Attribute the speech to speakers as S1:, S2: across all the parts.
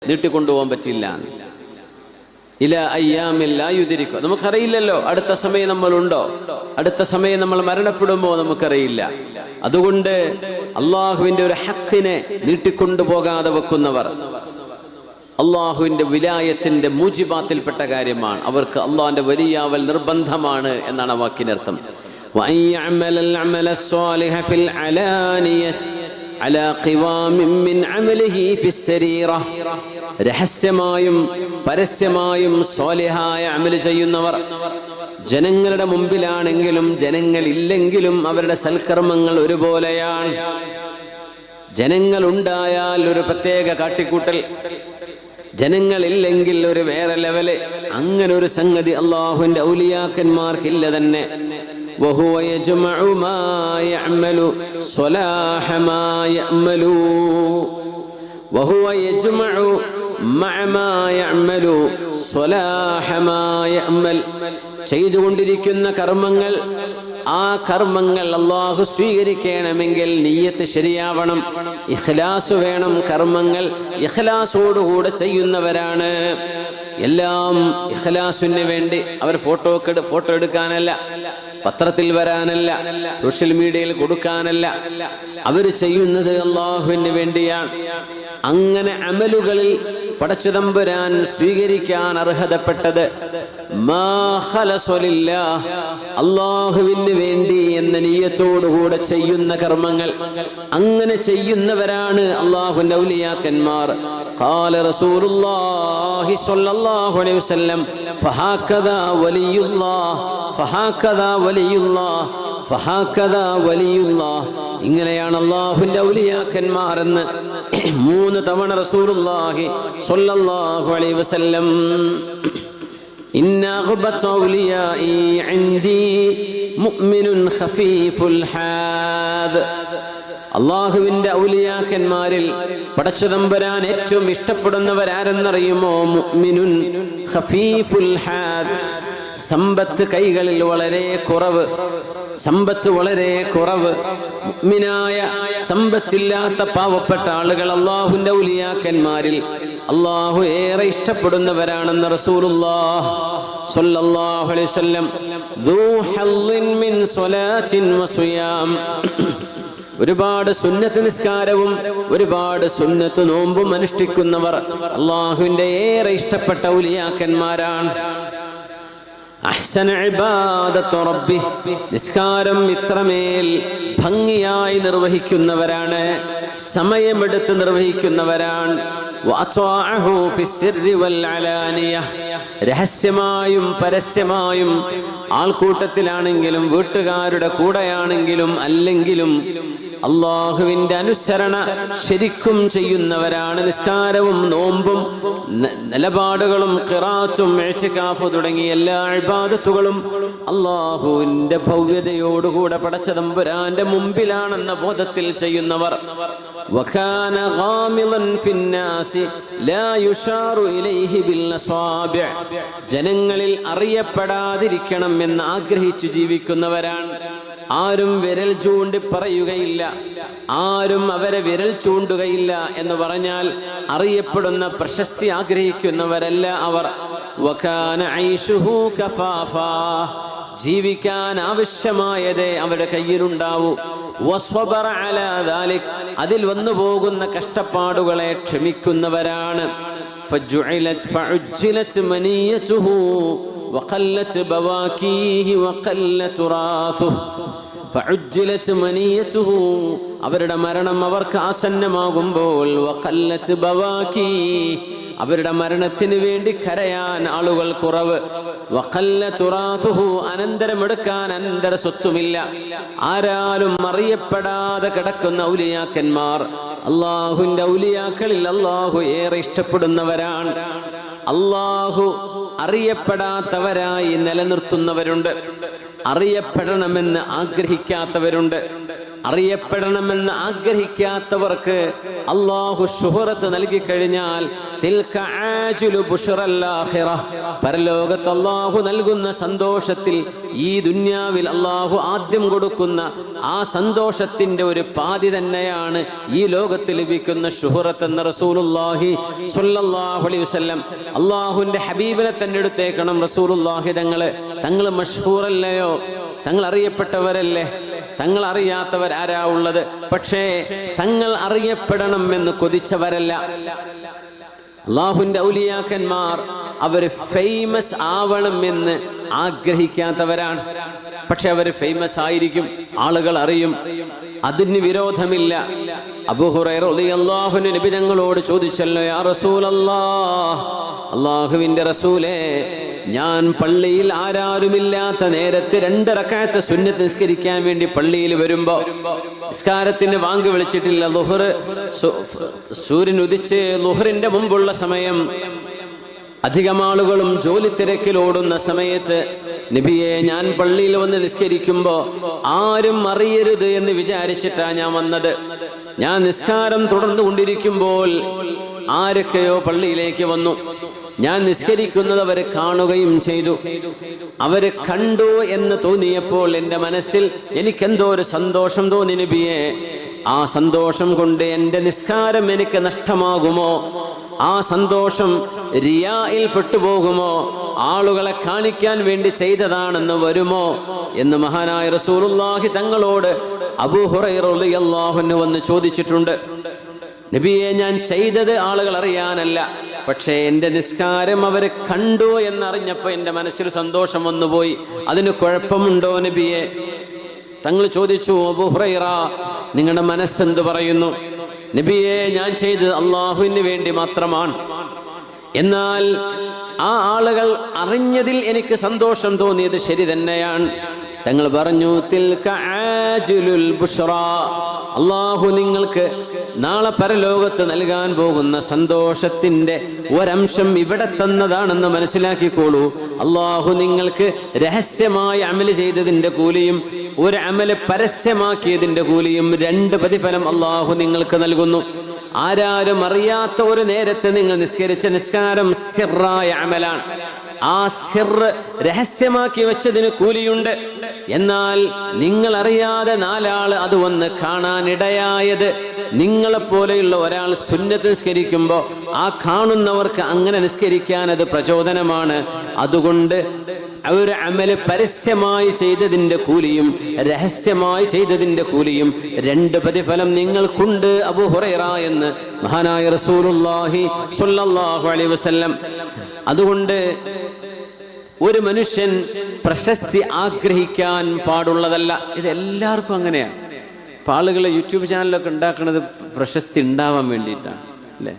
S1: നീട്ടിക്കൊണ്ടുപോകാൻ പറ്റില്ല. ഇല അയ്യാമിൽ ലാ യുദ്രികു, നമുക്കറിയില്ലല്ലോ അടുത്ത സമയം നമ്മളുണ്ടോ, അടുത്ത സമയം നമ്മൾ മരണപ്പെടുമ്പോ നമുക്കറിയില്ല. അതുകൊണ്ട് അള്ളാഹുവിന്റെ ഒരു ഹക്കിനെ നീട്ടിക്കൊണ്ടുപോകാതെ വെക്കുന്നവർ അള്ളാഹുവിന്റെ വിലായത്തിന്റെ മൂജിബാത്തിൽപ്പെട്ട കാര്യമാണ്. അവർക്ക് അള്ളാഹിന്റെ വലിയാവൽ നിർബന്ധമാണ് എന്നാണ് ആ വാക്കിനർത്ഥം. രഹസ്യമായും പരസ്യമായും സ്വാലിഹായ അമല് ചെയ്യുന്നവർ, ജനങ്ങളുടെ മുമ്പിലാണെങ്കിലും ജനങ്ങളില്ലെങ്കിലും അവരുടെ സൽക്കർമ്മങ്ങൾ ഒരുപോലെയാണ്. ജനങ്ങൾ ഉണ്ടായാൽ ഒരു പ്രത്യേക കാട്ടിക്കൂട്ടൽ, ജനങ്ങളില്ലെങ്കിൽ ഒരു വേറെ ലെവല്. അങ്ങനെ ഒരു സംഗതി അള്ളാഹുവിന്റെ ഔലിയാക്കന്മാർക്കില്ല തന്നെ. وهو يجمع ما يعمل صلاح ما يأمل وهو يجمع مع ما يعمل صلاح ما يأمل. ചെയ്തുകൊണ്ടിരിക്കുന്ന കർമ്മങ്ങൾ, ആ കർമ്മങ്ങൾ അള്ളാഹു സ്വീകരിക്കണമെങ്കിൽ നിയ്യത്ത് ശരിയാവണം, ഇഖ്ലാസ് വേണം. കർമ്മങ്ങൾ ഇഖ്ലാസോടുകൂടെ ചെയ്യുന്നവരാണ്. എല്ലാം ഇഖ്ലാസിന് വേണ്ടി. അവർ ഫോട്ടോ എടുക്കാനല്ല, പത്രത്തിൽ വരാനല്ല, സോഷ്യൽ മീഡിയയിൽ കൊടുക്കാനല്ല. അവർ ചെയ്യുന്നത് അള്ളാഹുവിന് വേണ്ടിയാണ്. അങ്ങനെ അമലുകളിൽ പടച്ചതമ്പുരാൻ സ്വീകരിക്കാൻ അർഹതപ്പെട്ടത് അള്ളാഹുവിന് വേണ്ടി എന്ന നിയ്യത്തോടുകൂടെ ചെയ്യുന്ന കർമ്മങ്ങൾ. അങ്ങനെ ചെയ്യുന്നവരാണ് അള്ളാഹുവിന്റെ ഔലിയാക്കന്മാർ. ഖാല റസൂലുള്ളാഹി സ്വല്ലല്ലാഹു അലൈഹി വസല്ലം ഫഹാകദാ വലിയുല്ലാഹ് ഫഹാകദാ വലിയുല്ലാഹ് ഫഹാകദാ വലിയുല്ലാഹ്. ഇങ്ങനെയാണ് അള്ളാഹുവിന്റെ ഔലിയാക്കന്മാർ എന്ന് 3 തവണ റസൂലുള്ളാഹി സ്വല്ലല്ലാഹു അലൈഹി വസല്ലം. ഇന്ന അഗ്ബത ഔലിയാഇ ഇൻദി മുഅ്മിനുൻ ഖഫീഫുൽ ഹാദ്. അള്ളാഹുവിന്റെ ഔലിയാക്കന്മാരിൽ പടച്ചതമ്പുരാൻ ഏറ്റവും ഇഷ്ടപ്പെടുന്നവരാരെന്നറിയുമോ? മുഅ്മിനുൻ ഖഫീഫുൽ ഹാദ്. സമ്പത്ത് കൈകളിൽ വളരെ കുറവ്, സമ്പത്ത് വളരെ കുറവ്. മുഅ്മിനായ സമ്പത്തില്ലാത്ത പാവപ്പെട്ട ആളുകൾ അള്ളാഹുവിന്റെ ഔലിയാക്കന്മാരിൽ അള്ളാഹു ഏറെ ഇഷ്ടപ്പെടുന്നവരാണെന്ന് റസൂലുള്ളാഹി സ്വല്ലല്ലാഹു അലൈഹി വസല്ലം. ദൂ ഹള്ളിൻ മിൻ സ്വലാത്തിൻ വസിയാം. ഒരുപാട് സുന്നത്ത് നിസ്കാരവും ഒരുപാട് സുന്നത്ത് നോമ്പും അനുഷ്ഠിക്കുന്നവർ അള്ളാഹുവിന്റെ ഏറെ ഇഷ്ടപ്പെട്ട ഔലിയാക്കന്മാരാണ്. അഹ്സന ഇബാദത്തു റബ്ബി. നിസ്കാരം ഇത്രമേൽ ഭംഗിയായി നിർവഹിക്കുന്നവരാണ്, സമയമെടുത്ത് നിർവഹിക്കുന്നവരാണ്. വഅത്വാഅഹു ഫിസ്സിർരി വൽ അലാനിയ. രഹസ്യമായും പരസ്യമായും, ആൾക്കൂട്ടത്തിലാണെങ്കിലും വീട്ടുകാരുടെ കൂടെയാണെങ്കിലും അല്ലെങ്കിലും അള്ളാഹുവിന്റെ അനുസരണ ശരിക്കും ചെയ്യുന്നവരാണ്. നിസ്കാരവും നോമ്പും നിലപാടുകളും ഖിറാഅത്തും ഇഅ്തികാഫ് തുടങ്ങിയ എല്ലാ ഇബാദത്തുകളും അള്ളാഹുവിന്റെ ഭവ്യതയോടുകൂടെ പടച്ചതമ്പുരാന്റെ മുമ്പിലാണെന്ന ബോധത്തിൽ ചെയ്യുന്നവർ. വകാന ഗാമിളൻ ഫിന്നാസി ലാ യുശാറു ഇലൈഹി ബിൽ അസ്വാബിഅ്. ജനങ്ങളിൽ അറിയപ്പെടാതിരിക്കണം എന്ന് ആഗ്രഹിച്ചു ജീവിക്കുന്നവരാണ്. ആരും വിരൽ ചൂണ്ടി പറയുകയില്ല, ആരും അവരെ വിരൽ ചൂണ്ടുകയില്ല എന്ന് പറഞ്ഞാൽ അറിയപ്പെടുന്ന പ്രശസ്തി ആഗ്രഹിക്കുന്നവരല്ല അവർ. വകാന ഐശുഹു കഫാഫാ. ജീവിക്കാൻ ആവശ്യമായതേ അവരുടെ കയ്യിലുണ്ടാവൂ. വസ്വബറ അലാ ദാലിക്. അതിൽ വന്നു പോകുന്ന കഷ്ടപ്പാടുകളെ ക്ഷമിക്കുന്നവരാണ്. ഫഉജ്ജിലത് മനിയതുഹു വഖല്ലത് ബവാകീഹി വഖല്ലത് റാസുഹു. ഫഉജ്ജിലത് മനിയതുഹു. അവരുടെ മരണം അവർക്ക് ആസന്നമാകുമ്പോൾ വഖല്ലത് ബവാകീഹി. അവരുടെ മരണത്തിന് വേണ്ടി കരയാൻ ആളുകൾ കുറവ്. വഖല്ലത് റാസുഹു. അനന്തരമെടുക്കാൻ അനന്തര സ്വത്തുമില്ല. ആരാലും അറിയപ്പെടാതെ കിടക്കുന്ന ഔലിയാക്കന്മാർ അള്ളാഹുവിന്റെ ഔലിയാക്കളിൽ അള്ളാഹു ഏറെ ഇഷ്ടപ്പെടുന്നവരാണ്. അള്ളാഹു അറിയപ്പെടാത്തവരായി നിലനിർത്തുന്നവരുണ്ട്, അറിയപ്പെടണമെന്ന് ആഗ്രഹിക്കാത്തവരുണ്ട്. അറിയപ്പെടണമെന്ന് ആഗ്രഹിക്കാത്തവർക്ക് അല്ലാഹു ശുഹറത്ത് നൽകി കഴിഞ്ഞാൽ തിൽക ആജിലു ബുശ്റൽ ആഖിറ, പരലോകത്ത് അല്ലാഹു നൽകുന്ന സന്തോഷത്തിൽ ഈ ദുനിയാവിൽ അല്ലാഹു ആദ്യം കൊടുക്കുന്ന ആ സന്തോഷത്തിന്റെ ഒരു പാതി തന്നെയാണ് ഈ ലോകത്ത് ലഭിക്കുന്ന ശുഹറത്ത് എന്ന് റസൂലുള്ളാഹി സ്വല്ലല്ലാഹു അലൈഹി വസല്ലം. അല്ലാഹുവിന്റെ ഹബീബിനെ തന്നെ എടുത്തേക്കണം റസൂലുള്ളാഹി തങ്ങൾ മഷ്ഹൂറല്ലയോ, തങ്ങൾ അറിയപ്പെട്ടവരല്ലേ, തങ്ങൾ അറിയാത്തവർ ആരാ ഉള്ളത്? പക്ഷേ തങ്ങൾ അറിയപ്പെടണം എന്ന് കൊതിച്ചവരല്ല. അല്ലാഹുവിന്റെ ഔലിയാക്കന്മാർ അവര് ഫേമസ് ആവണം എന്ന് ആഗ്രഹിക്കാത്തവരാണ്. പക്ഷെ അവര് ഫേമസ് ആയിരിക്കും, ആളുകൾ അറിയും, അതിന് വിരോധമില്ല. അബൂ ഹുറൈറ റളിയല്ലാഹു അൻഹു നബി തങ്ങളോട് ചോദിച്ചല്ലോ, യാ റസൂലല്ലാഹ്, അല്ലാഹുവിന്റെ റസൂലേ, ഞാൻ പള്ളിയിൽ ആരാരുമില്ലാത്ത നേരത്ത് 2 റക്അത്ത് സുന്നത്ത് നിസ്കരിക്കാൻ വേണ്ടി പള്ളിയിൽ വരുമ്പോ നിസ്കാരത്തിന് വാങ്ക് വിളിച്ചിട്ടില്ല, ളുഹർ സൂര്യൻ ഉദിച്ച് ളുഹറിന്റെ മുമ്പുള്ള സമയം, അധികം ആളുകളും ജോലി തിരക്കിലോടുന്ന സമയത്ത് നബിയെ ഞാൻ പള്ളിയിൽ വന്ന് നിസ്കരിക്കുമ്പോ ആരും അറിയരുത് എന്ന് വിചാരിച്ചിട്ടാ ഞാൻ വന്നത്. ഞാൻ നിസ്കാരം തുടർന്നു കൊണ്ടിരിക്കുമ്പോൾ ആരൊക്കെയോ പള്ളിയിലേക്ക് വന്നു. ഞാൻ നിസ്കരിക്കുന്നത് അവരെ കാണുകയും ചെയ്തു. അവര് കണ്ടു എന്ന് തോന്നിയപ്പോൾ എൻ്റെ മനസ്സിൽ എനിക്കെന്തോ ഒരു സന്തോഷം തോന്നി നബിയെ. ആ സന്തോഷം കൊണ്ട് എൻ്റെ നിസ്കാരം എനിക്ക് നഷ്ടമാകുമോ? ആ സന്തോഷം റിയായിൽ പെട്ടുപോകുമോ? ആളുകളെ കാണിക്കാൻ വേണ്ടി ചെയ്തതാണെന്ന് വരുമോ എന്ന് മഹാനായ റസൂലുള്ളാഹി തങ്ങളോട് അബൂ ഹുറൈറ റളിയല്ലാഹു അൻഹു വന്ന് ചോദിച്ചിട്ടുണ്ട്. നബിയെ, ഞാൻ ചെയ്തത് ആളുകൾ അറിയാനല്ല, പക്ഷേ എൻ്റെ നിസ്കാരം അവര് കണ്ടു എന്നറിഞ്ഞപ്പോൾ എൻ്റെ മനസ്സിൽ സന്തോഷം വന്നുപോയി. അതിന് കുഴപ്പമുണ്ടോ നബിയെ? തങ്ങൾ ചോദിച്ചു, അബൂ ഹുറൈറ, നിങ്ങളുടെ മനസ്സെന്ത് പറയുന്നു? നബിയെ, ഞാൻ ചെയ്തത് അള്ളാഹുവിന് വേണ്ടി മാത്രമാണ്. എന്നാൽ ആ ആളുകൾ അറിഞ്ഞതിൽ എനിക്ക് സന്തോഷം തോന്നിയത് ശരി തന്നെയാണ്. തങ്ങൾ പറഞ്ഞു, തിൽക ആജിലുൽ ബുശ്റാ, അള്ളാഹു നിങ്ങൾക്ക് നാളെ പരലോകത്ത് നൽകാൻ പോകുന്ന സന്തോഷത്തിന്റെ ഒരംശം ഇവിടെ തന്നതാണെന്ന് മനസ്സിലാക്കിക്കോളൂ. അള്ളാഹു നിങ്ങൾക്ക് രഹസ്യമായി അമല് ചെയ്തതിന്റെ കൂലിയും ഒരു അമല് പരസ്യമാക്കിയതിന്റെ കൂലിയും 2 പ്രതിഫലം അള്ളാഹു നിങ്ങൾക്ക് നൽകുന്നു. ആരാരും അറിയാത്ത ഒരു നേരത്ത് നിങ്ങൾ നിസ്കരിച്ച നിസ്കാരം സിറായ അമലാണ്. ആ സിറ് രഹസ്യമാക്കി വെച്ചതിന് കൂലിയുണ്ട്. എന്നാൽ നിങ്ങൾ അറിയാതെ 4 ആള് അത് വന്ന് കാണാനിടയായത്, നിങ്ങളെപ്പോലെയുള്ള ഒരാൾ സുന്നത്ത് നിസ്കരിക്കുമ്പോൾ ആ കാണുന്നവർക്ക് അങ്ങനെ നിസ്കരിക്കാൻ അത് പ്രചോദനമാണ്. അതുകൊണ്ട് ഒരു അമല് പരസ്യമായി ചെയ്തതിന്റെ കൂലിയും രഹസ്യമായി ചെയ്തതിന്റെ കൂലിയും 2 പ്രതിഫലം നിങ്ങൾക്കുണ്ട് അബൂ ഹുറൈറ എന്ന് മഹാനായ റസൂലുള്ളാഹി സ്വല്ലല്ലാഹു അലൈഹി വസല്ലം. അതുകൊണ്ട് ഒരു മനുഷ്യൻ പ്രശസ്തി ആഗ്രഹിക്കാൻ പാടുള്ളതല്ല. ഇത് എല്ലാവർക്കും അങ്ങനെയാണ്. ഇപ്പം ആളുകൾ യൂട്യൂബ് ചാനലൊക്കെ ഉണ്ടാക്കുന്നത് പ്രശസ്തി ഉണ്ടാവാൻ വേണ്ടിയിട്ടാണ്, അല്ലേ?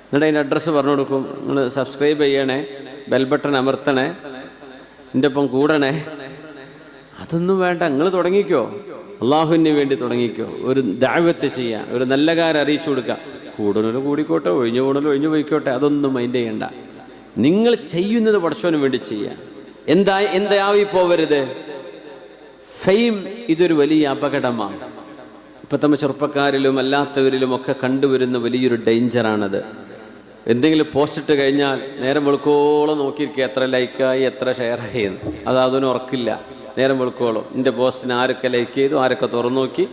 S1: എന്നിട്ട് അതിൻ്റെ അഡ്രസ്സ് പറഞ്ഞു കൊടുക്കും, നിങ്ങൾ സബ്സ്ക്രൈബ് ചെയ്യണേ, ബെൽ ബട്ടൺ അമർത്തണേ, എൻ്റെ ഒപ്പം കൂടണേ. അതൊന്നും വേണ്ട, നിങ്ങൾ തുടങ്ങിക്കോ, അള്ളാഹുവിന് വേണ്ടി തുടങ്ങിക്കോ. ഒരു ദഅവത്ത് ചെയ്യാൻ, ഒരു നല്ല കാര്യം അറിയിച്ചു കൊടുക്കുക. കൂടുന്നല്ലോ കൂടിക്കോട്ടെ, ഒഴിഞ്ഞു പോകണല്ലോ ഒഴിഞ്ഞു പോയിക്കോട്ടെ, അതൊന്നും മൈൻഡ് ചെയ്യണ്ട. നിങ്ങൾ ചെയ്യുന്നത് പടച്ചവന് വേണ്ടി ചെയ്യാൻ. എന്തായി പോവരുത്. ഫെയിം ഇതൊരു വലിയ അപകടമാണ്. ഇപ്പം നമ്മൾ ചെറുപ്പക്കാരിലും അല്ലാത്തവരിലും ഒക്കെ കണ്ടുവരുന്ന വലിയൊരു ഡേഞ്ചറാണത്. എന്തെങ്കിലും പോസ്റ്റ് ഇട്ട് കഴിഞ്ഞാൽ നേരം വെളുക്കോളം നോക്കിയിരിക്കുക, എത്ര ലൈക്കായി എത്ര ഷെയറായി എന്ന്. അതൊന്നും ഉറക്കില്ല. നേരം വെളുക്കോളം എൻ്റെ പോസ്റ്റിന് ആരൊക്കെ ലൈക്ക് ചെയ്തു, ആരൊക്കെ തുറന്നു നോക്കി.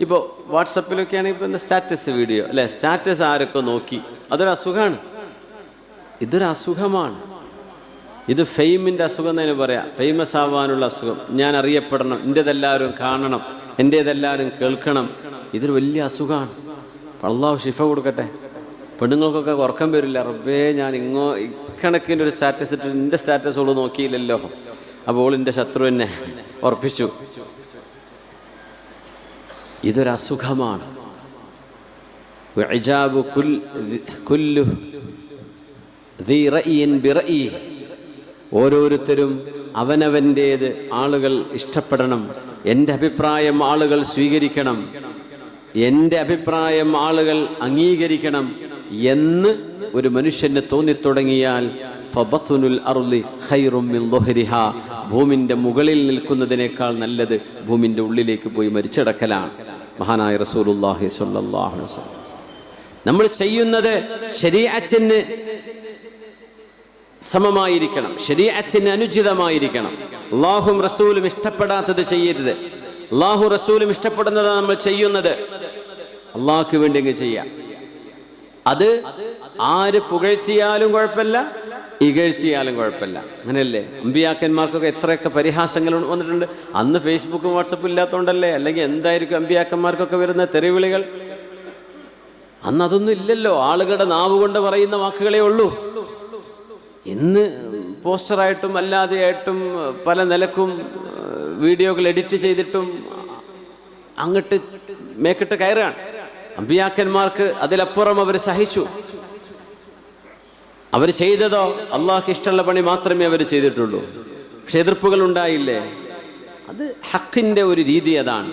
S1: ഇപ്പോൾ വാട്സപ്പിലൊക്കെ ആണെങ്കിൽ ഇപ്പോൾ എന്താ സ്റ്റാറ്റസ് വീഡിയോ, അല്ലേ? സ്റ്റാറ്റസ് ആരൊക്കെ നോക്കി, അതൊരു അസുഖമാണ്. ഇതൊരു അസുഖമാണ്. ഇത് ഫെയിമിൻ്റെ അസുഖം എന്നതിന് പറയാം. ഫേമസ് ആവാനുള്ള അസുഖം. ഞാൻ അറിയപ്പെടണം, എൻ്റെതെല്ലാവരും കാണണം, എൻ്റേതെല്ലാവരും കേൾക്കണം. ഇതൊരു വലിയ അസുഖമാണ്. അല്ലാഹു ശിഫ കൊടുക്കട്ടെ. പെണ്ണുങ്ങൾക്കൊക്കെ ഉറക്കം വരില്ല. റബ്ബേ, ഞാൻ ഇക്കണക്കിൻ്റെ ഒരു സ്റ്റാറ്റസ് ഇട്ട് എൻ്റെ സ്റ്റാറ്റസ് ഓള് നോക്കിയില്ലല്ലോ, അപ്പോൾ എൻ്റെ ശത്രു എന്നെ ഉറപ്പിച്ചു. ഇതൊരു അസുഖമാണ്. ഓരോരുത്തരും അവനവൻ്റേത് ആളുകൾ ഇഷ്ടപ്പെടണം, എൻ്റെ അഭിപ്രായം ആളുകൾ സ്വീകരിക്കണം, എൻ്റെ അഭിപ്രായം ആളുകൾ അംഗീകരിക്കണം എന്ന് ഒരു മനുഷ്യന് തോന്നിത്തുടങ്ങിയാൽ ഫബത്തുനുൽ അർളി ഖൈറും മിൻ ളുഹ്രിഹാ, ഭൂമിൻ്റെ മുകളിൽ നിൽക്കുന്നതിനേക്കാൾ നല്ലത് ഭൂമിൻ്റെ ഉള്ളിലേക്ക് പോയി മരിച്ചടക്കലാണ്. മഹാനായ റസൂലുള്ളാഹി സ്വല്ലല്ലാഹു അലൈഹി വസല്ലം. നമ്മൾ ചെയ്യുന്നത് ശരീഅത്തിന് സമമായിരിക്കണം, ശരീഅത്തിന് അനുചിതമായിരിക്കണം. അല്ലാഹും റസൂലും ഇഷ്ടപ്പെടാത്തത് ചെയ്യരുത്. അല്ലാഹു റസൂലും ഇഷ്ടപ്പെടുന്നതാണ് നമ്മൾ ചെയ്യുന്നത്. അള്ളാഹ്ക്ക് വേണ്ടി ചെയ്യാം. അത് ആര് പുകഴ്ത്തിയാലും കുഴപ്പമില്ല, ഇകഴ്ത്തിയാലും കുഴപ്പമില്ല. അങ്ങനെയല്ലേ? അമ്പിയാക്കന്മാർക്കൊക്കെ എത്രയൊക്കെ പരിഹാസങ്ങൾ വന്നിട്ടുണ്ട്. അന്ന് ഫേസ്ബുക്കും വാട്സപ്പും ഇല്ലാത്തതുകൊണ്ടല്ലേ? അല്ലെങ്കിൽ എന്തായിരിക്കും അമ്പിയാക്കന്മാർക്കൊക്കെ വരുന്ന തെറിവിളികൾ? അന്ന് അതൊന്നും ഇല്ലല്ലോ. ആളുകളുടെ നാവ് കൊണ്ട് പറയുന്ന വാക്കുകളേ ഉള്ളൂ. ഇന്ന് പോസ്റ്ററായിട്ടും അല്ലാതെയായിട്ടും പല നിലക്കും വീഡിയോകൾ എഡിറ്റ് ചെയ്തിട്ടും അങ്ങോട്ട് മേക്കിട്ട് കയറുകയാണ്. അമ്പിയാക്കന്മാർക്ക് അതിലപ്പുറം അവർ സഹിച്ചു. അവർ ചെയ്തതോ അള്ളാഹ്ക്ക് ഇഷ്ടമുള്ള പണി മാത്രമേ അവർ ചെയ്തിട്ടുള്ളൂ. പക്ഷെ എതിർപ്പുകൾ ഉണ്ടായില്ലേ? അത് ഹക്കിന്റെ ഒരു രീതി, അതാണ്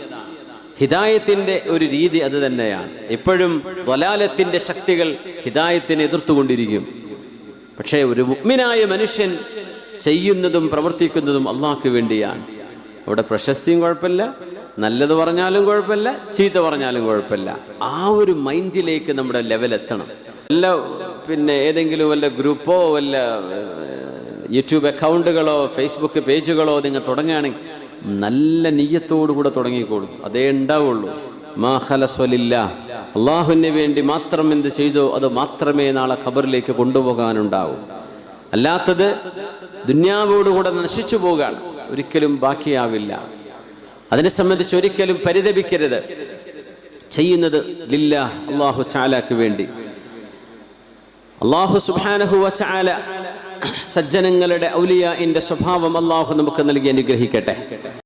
S1: ഹിദായത്തിന്റെ ഒരു രീതി. അത് തന്നെയാണ്. എപ്പോഴും ദ്വലാലത്തിന്റെ ശക്തികൾ ഹിദായത്തിനെ എതിർത്തുകൊണ്ടിരിക്കും. പക്ഷേ ഒരു മുഅ്മിനായ മനുഷ്യൻ ചെയ്യുന്നതും പ്രവർത്തിക്കുന്നതും അള്ളാഹ്ക്ക് വേണ്ടിയാണ്. അവിടെ പ്രശസ്തിയും കുഴപ്പമില്ല, നല്ലത് പറഞ്ഞാലും കുഴപ്പമില്ല, ചീത്ത പറഞ്ഞാലും കുഴപ്പമില്ല. ആ ഒരു മൈൻഡിലേക്ക് നമ്മുടെ ലെവൽ എത്തണം. വല്ല ഏതെങ്കിലും വല്ല ഗ്രൂപ്പോ വല്ല യൂട്യൂബ് അക്കൗണ്ടുകളോ ഫേസ്ബുക്ക് പേജുകളോ നിങ്ങൾ തുടങ്ങുകയാണെങ്കിൽ നല്ല നിയ്യത്തോടു കൂടെ തുടങ്ങിക്കോളൂ. അതേ ഉണ്ടാവുള്ളൂ. മാ ഖലസ്വലില്ലാ, അള്ളാഹുവിന് വേണ്ടി മാത്രം എന്ത് ചെയ്തോ അത് മാത്രമേ നാളെ ഖബറിലേക്ക് കൊണ്ടുപോകാനുണ്ടാവും. അല്ലാത്തത് ദുന്യാവോടുകൂടെ നശിച്ചു പോകാൻ ഒരിക്കലും ബാക്കിയാവില്ല. അതിനെ സംബന്ധിച്ച് ഒരിക്കലും പരിതപിക്കരുത്. ചെയ്യുന്നത് ലില്ലാഹ്, അള്ളാഹു തആലക്ക് വേണ്ടി. അള്ളാഹു സുബ്ഹാനഹു വ തആല സജ്ജനങ്ങളുടെ ഔലിയാഇന്റെ സ്വഭാവം അള്ളാഹു നമുക്ക് നൽകി അനുഗ്രഹിക്കട്ടെ.